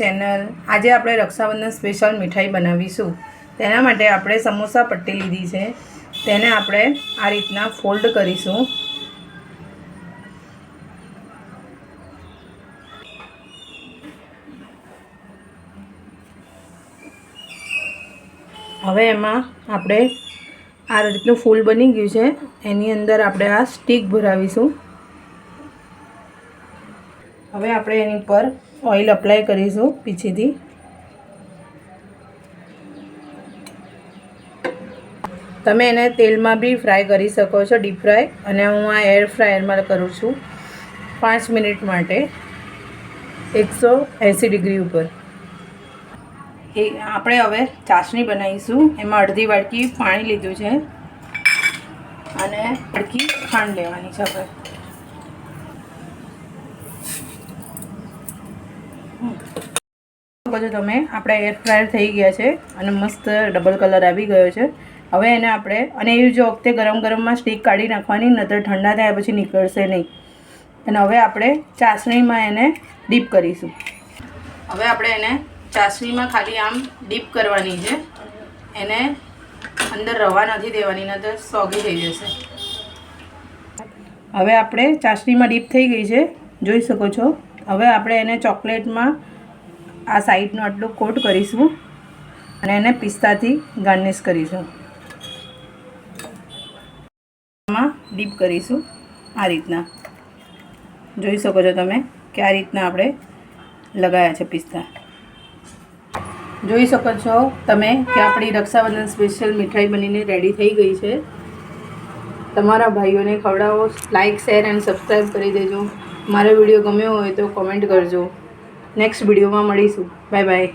Channel આજે આપણે Rakshabandhan special મીઠાઈ બનાવીશું। તેના માટે આપણે સમોસા પટ્ટી લીધી છે, તેને આપણે આ રીતના ફોલ્ડ કરીશું। હવે એમાં આપણે આ રીતનું ફૂલ બની ગયું છે, એની અંદર આપણે આ સ્ટીક ભરાવીશું। હવે આપણે એની પર ઓઇલ અપ્લાય કરીશું પીછેથી। તમે એને તેલમાં બી ફ્રાય કરી શકો છો, ડીપ ફ્રાય, અને હું આ એર ફ્રાયરમાં કરું છું 5 મિનિટ માટે 180 ડિગ્રી ઉપર। આપણે હવે ચાસણી બનાવીશું। એમાં અડધી વાટકી પાણી લીધું છે અને વાટકી ખાંડ લેવાની છે આપણે। તમે આપણા એર ફ્રાયર થઈ ગયા છે અને મસ્ત ડબલ કલર આવી ગયો છે। હવે એને આપણે અને એ જો વખતે ગરમ ગરમમાં સ્ટીક કાઢી નાખવાની, નહીતર ઠંડા થયા પછી નીકળશે નહીં। અને હવે આપણે ચાસણીમાં એને ડીપ કરીશું। હવે આપણે એને ચાસણીમાં ખાલી આમ ડીપ કરવાની છે, એને અંદર રવા નથી દેવાની, નહીતર સોગી થઈ જશે। હવે આપણે ચાસણીમાં ડીપ થઈ ગઈ છે, જોઈ શકો છો। હવે આપણે એને ચોકલેટમાં આ સાઈડનું આટલું કોટ કરીશું અને એને પિસ્તાથી ગાર્નિશ કરીશું। આમાં ડીપ કરીશું આ રીતના, જોઈ શકો છો તમે કે આ રીતના આપણે લગાવ્યા છે પિસ્તા। જોઈ શકો છો તમે કે આપણી રક્ષાબંધન સ્પેશિયલ મીઠાઈ બનીને રેડી થઈ ગઈ છે। તમારા ભાઈઓને ખવડાવો, લાઇક, શેર એન્ડ સબસ્ક્રાઈબ કરી દેજો। મારો વિડીયો ગમ્યો હોય તો કોમેન્ટ કરજો। નેક્સ્ટ વિડીયોમાં મળીશું। Bye bye.